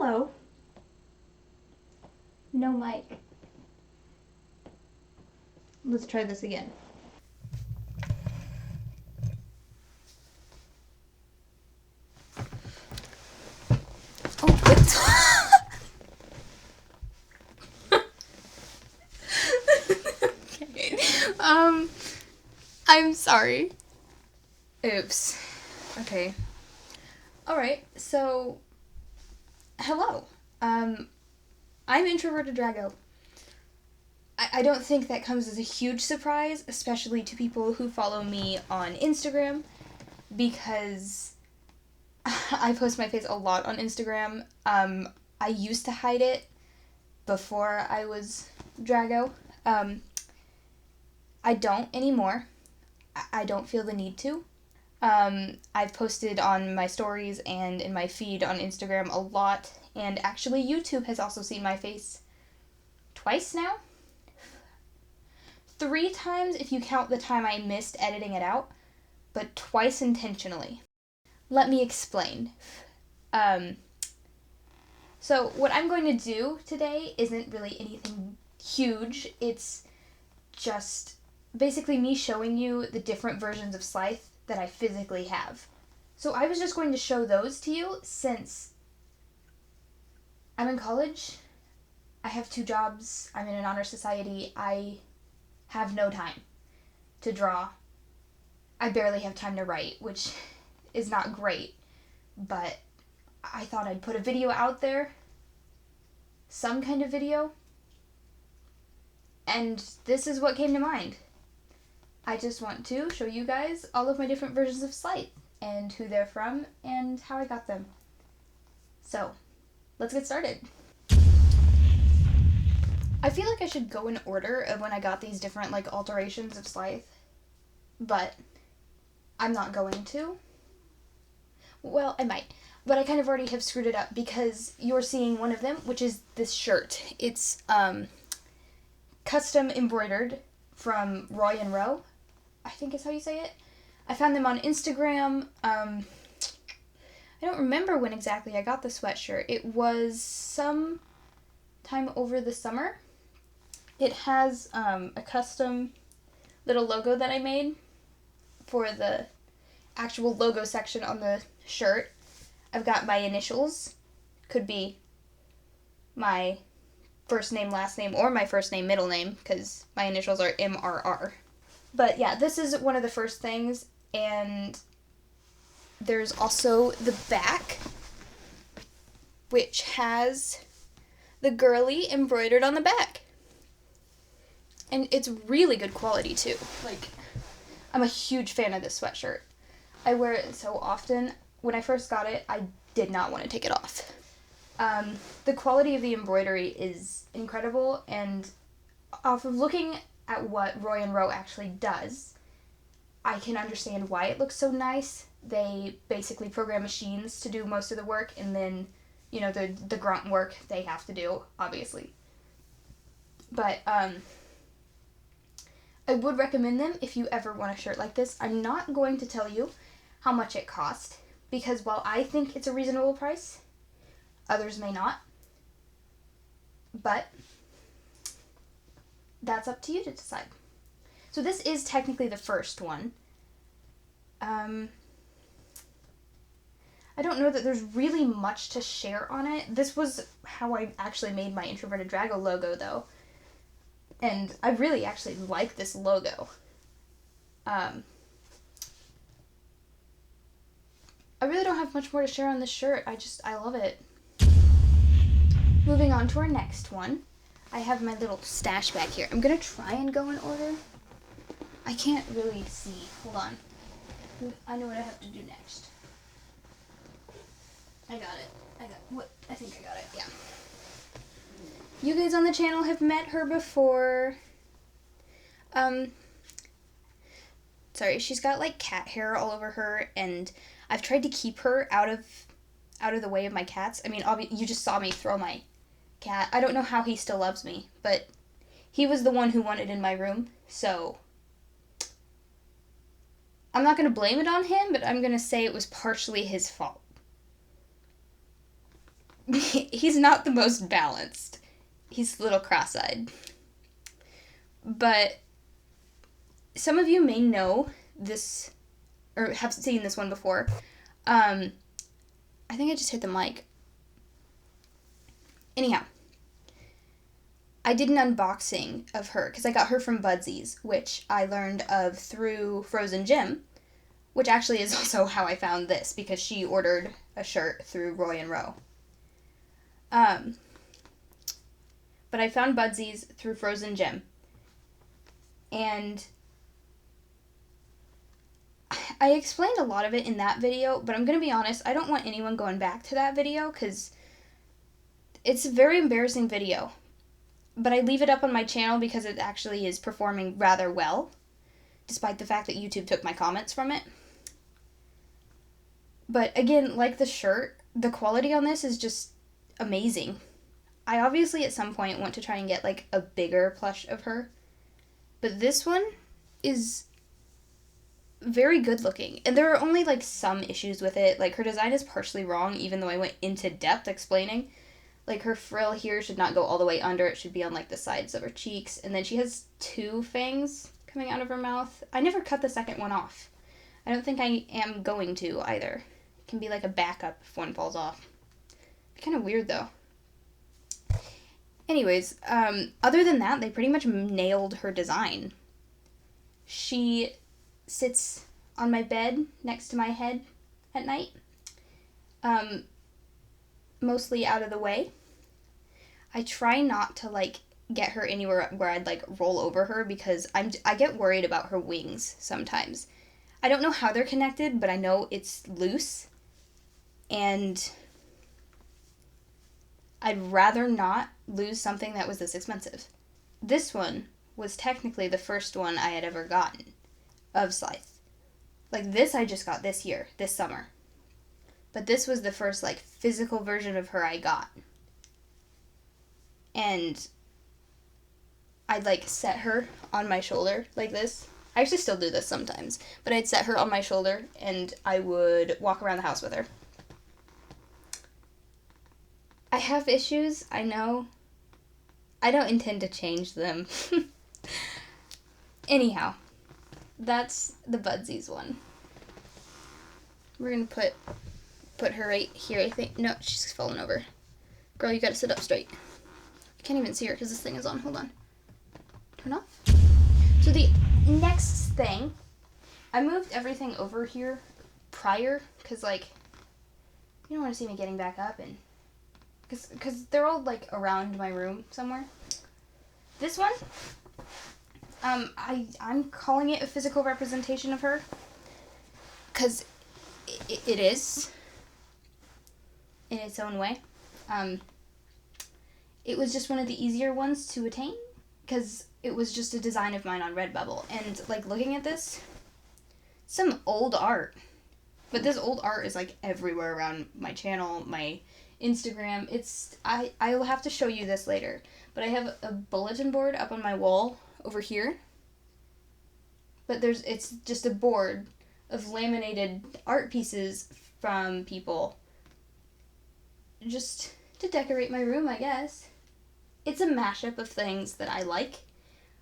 Hello. No mic. Let's try this again. Oh, okay. I'm sorry. Oops. Okay. Alright, so, hello. I'm Introverted Drago. I don't think that comes as a huge surprise, especially to people who follow me on Instagram, because I post my face a lot on Instagram. I used to hide it before I was Drago. I don't anymore. I don't feel the need to. I've posted on my stories and in my feed on Instagram a lot, and actually YouTube has also seen my face twice now. 3 times if you count the time I missed editing it out, but twice intentionally. Let me explain. So what I'm going to do today isn't really anything huge. It's just basically me showing you the different versions of Slyth that I physically have. So I was just going to show those to you since I'm in college, I have 2 jobs, I'm in an honor society, I have no time to draw. I barely have time to write, which is not great, but I thought I'd put a video out there, some kind of video, and this is what came to mind. I just want to show you guys all of my different versions of Slyth, and who they're from, and how I got them. So, let's get started. I feel like I should go in order of when I got these different, alterations of Slyth, but I'm not going to. Well, I might, but I kind of already have screwed it up because you're seeing one of them, which is this shirt. It's, custom embroidered from Roy and Row, I think is how you say it. I found them on Instagram. I don't remember when exactly I got the sweatshirt. It was some time over the summer. It has a custom little logo that I made for the actual logo section on the shirt. I've got my initials. Could be my first name, last name, or my first name, middle name, because my initials are MRR. But yeah, this is one of the first things, and there's also the back, which has the girly embroidered on the back. And it's really good quality, too. I'm a huge fan of this sweatshirt. I wear it so often. When I first got it, I did not want to take it off. The quality of the embroidery is incredible, and off of looking at what Roy and Row actually does, I can understand why it looks so nice. They basically program machines to do most of the work, and then, the grunt work they have to do, obviously. But, I would recommend them if you ever want a shirt like this. I'm not going to tell you how much it cost, because while I think it's a reasonable price, others may not. But that's up to you to decide. So this is technically the first one. I don't know that there's really much to share on it. This was how I actually made my Introverted Drago logo, though. And I really actually like this logo. I really don't have much more to share on this shirt. I love it. Moving on to our next one. I have my little stash back here. I'm going to try and go in order. I can't really see. Hold on. I know what I have to do next. I got it. I think I got it, yeah. You guys on the channel have met her before. Sorry, she's got cat hair all over her, and I've tried to keep her out of the way of my cats. I mean, you just saw me throw my cat. I don't know how he still loves me, but he was the one who wanted in my room, so I'm not going to blame it on him, but I'm going to say it was partially his fault. he's not the most balanced. He's a little cross-eyed. But some of you may know this, or have seen this one before. I think I just hit the mic. Anyhow, I did an unboxing of her because I got her from Budsies, which I learned of through Frozen Jim, which actually is also how I found this because she ordered a shirt through Roy and Row. But I found Budsies through Frozen Jim. And I explained a lot of it in that video, but I'm going to be honest, I don't want anyone going back to that video because it's a very embarrassing video. But I leave it up on my channel because it actually is performing rather well, despite the fact that YouTube took my comments from it. But again, like the shirt, the quality on this is just amazing. I obviously at some point want to try and get like a bigger plush of her. But this one is very good looking. And there are only like some issues with it. Like her design is partially wrong, even though I went into depth explaining. Like her frill here should not go all the way under. It should be on like the sides of her cheeks. And then she has 2 fangs coming out of her mouth. I never cut the second one off. I don't think I am going to either. It can be like a backup if one falls off. Kind of weird though. Anyways, other than that, they pretty much nailed her design. She sits on my bed next to my head at night. Mostly out of the way. I try not to like get her anywhere where I'd like roll over her because I get worried about her wings sometimes. I don't know how they're connected, but I know it's loose. And I'd rather not lose something that was this expensive. This one was technically the first one I had ever gotten of Slyth. Like this I just got this year, this summer. But this was the first like physical version of her I got. And I'd like set her on my shoulder like this. I actually still do this sometimes. But I'd set her on my shoulder and I would walk around the house with her. I have issues, I know. I don't intend to change them. Anyhow, that's the Budsies one. We're going to put her right here, I think. No, she's fallen over. Girl, you gotta sit up straight. I can't even see her because this thing is on. Hold on. Turn off. So the next thing, I moved everything over here prior because, like, you don't want to see me getting back up and... Because they're all, like, around my room somewhere. This one, I'm calling it a physical representation of her. Because it is, in its own way. It was just one of the easier ones to attain. Because it was just a design of mine on Redbubble. And, like, looking at this, some old art. But this old art is, like, everywhere around my channel, my Instagram. I will have to show you this later, but I have a bulletin board up on my wall over here, but it's just a board of laminated art pieces from people just to decorate my room, I guess. It's a mashup of things that I like,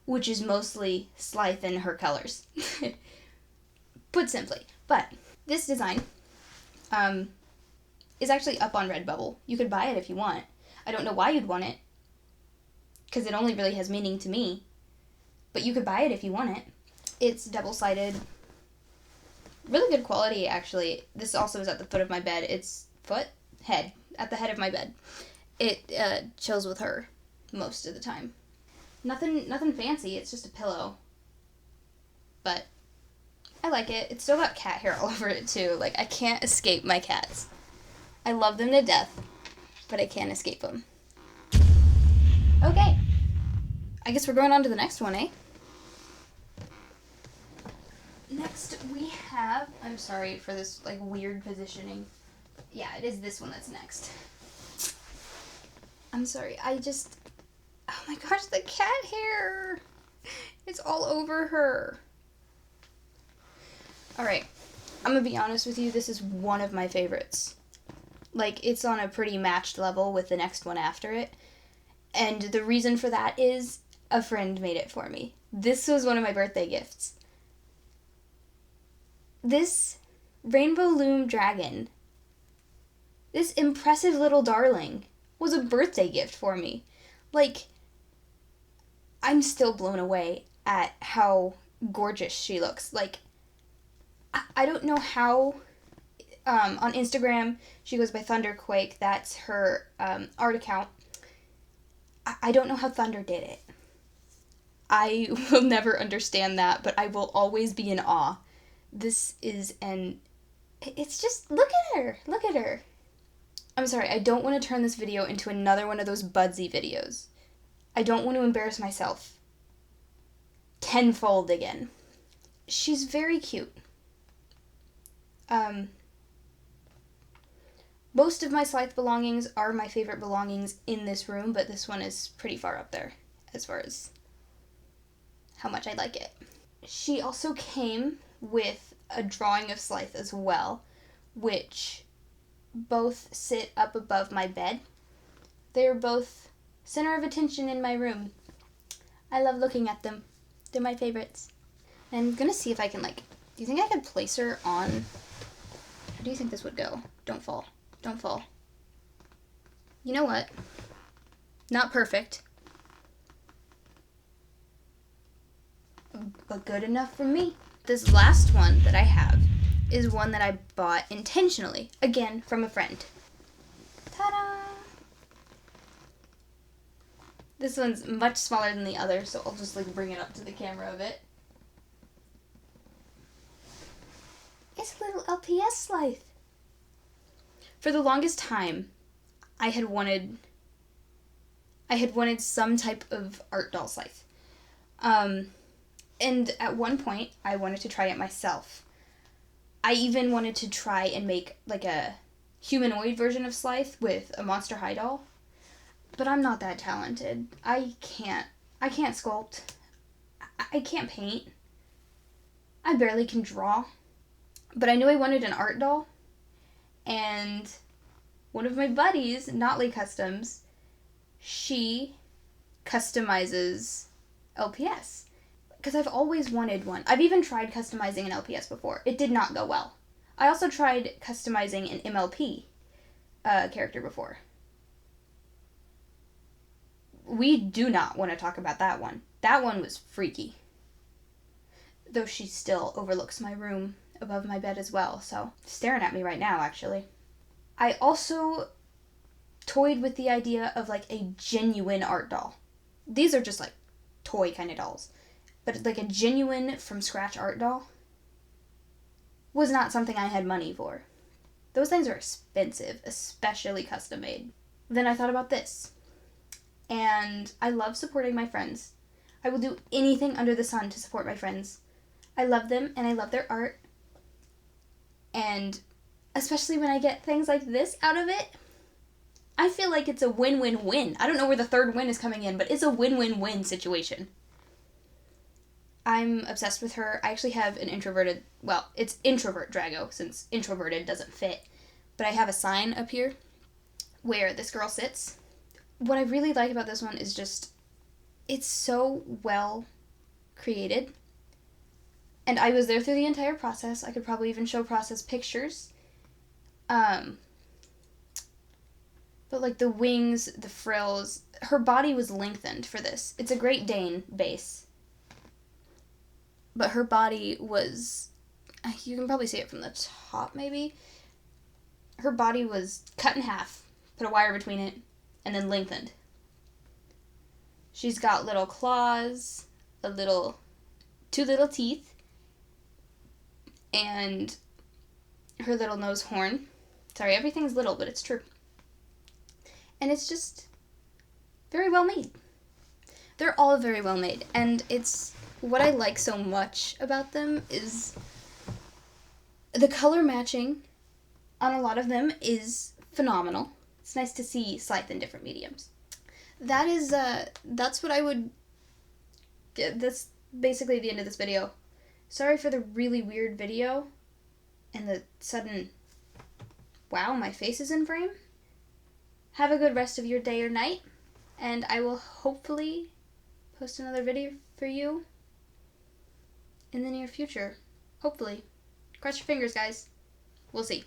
which is mostly Slyth and her colors, put simply. But this design is actually up on Redbubble. You could buy it if you want. I don't know why you'd want it, because it only really has meaning to me. But you could buy it if you want it. It's double-sided. Really good quality, actually. This also is at the foot of my bed. It's head, at the head of my bed. It chills with her most of the time. Nothing fancy. It's just a pillow. But I like it. It's still got cat hair all over it, too. Like, I can't escape my cats. I love them to death, but I can't escape them. Okay. I guess we're going on to the next one, eh? Next we have... I'm sorry for this, like, weird positioning. Yeah, it is this one that's next. I'm sorry, oh my gosh, the cat hair! It's all over her. Alright, I'm gonna be honest with you, this is one of my favorites. Like, it's on a pretty matched level with the next one after it. And the reason for that is a friend made it for me. This was one of my birthday gifts. This rainbow loom dragon, this impressive little darling, was a birthday gift for me. Like, I'm still blown away at how gorgeous she looks. Like, I don't know how, on Instagram, she goes by Thunderquake. That's her art account. I don't know how Thunder did it. I will never understand that, but I will always be in awe. This is it's just, look at her. Look at her. I'm sorry, I don't want to turn this video into another one of those Budsy videos. I don't want to embarrass myself tenfold again. She's very cute. Most of my Slyth belongings are my favorite belongings in this room, but this one is pretty far up there as far as how much I like it. She also came with a drawing of Slyth as well, which both sit up above my bed. They are both center of attention in my room. I love looking at them. They're my favorites. And I'm gonna see if I can, do you think I could place her on, how do you think this would go? Don't fall. Don't fall. You know what? Not perfect. But good enough for me. This last one that I have is one that I bought intentionally, again, from a friend. Ta-da! This one's much smaller than the other, so I'll just bring it up to the camera a bit. It's a little LPS Slyth. For the longest time, I had wanted some type of art doll Slyth. And at one point, I wanted to try it myself. I even wanted to try and make a humanoid version of Slyth with a Monster High doll. But I'm not that talented. I can't sculpt. I can't paint. I barely can draw. But I knew I wanted an art doll. And one of my buddies, Notley Customs, she customizes LPS. Because I've always wanted one. I've even tried customizing an LPS before. It did not go well. I also tried customizing an MLP character before. We do not want to talk about that one. That one was freaky. Though she still overlooks my room above my bed as well, so staring at me right now, actually. I also toyed with the idea of a genuine art doll. These are just toy kind of dolls. But a genuine from scratch art doll was not something I had money for. Those things are expensive, especially custom made. Then I thought about this. And I love supporting my friends. I will do anything under the sun to support my friends. I love them and I love their art. And especially when I get things like this out of it, I feel like it's a win-win-win. I don't know where the third win is coming in, but it's a win-win-win situation. I'm obsessed with her. I actually have an it's introvert Drago, since introverted doesn't fit. But I have a sign up here where this girl sits. What I really like about this one is just, it's so well created. And I was there through the entire process. I could probably even show process pictures. But the wings, the frills, her body was lengthened for this. It's a Great Dane base. But her body was, you can probably see it from the top maybe. Her body was cut in half, put a wire between it, and then lengthened. She's got little claws, two little teeth, and her little nose horn. Sorry, everything's little, but it's true. And it's just very well made. They're all very well made, and what I like so much about them is the color matching on a lot of them is phenomenal. It's nice to see Slyth in different mediums. That's basically the end of this video. Sorry for the really weird video and the sudden wow, my face is in frame. Have a good rest of your day or night, and I will hopefully post another video for you in the near future. Hopefully. Cross your fingers, guys. We'll see.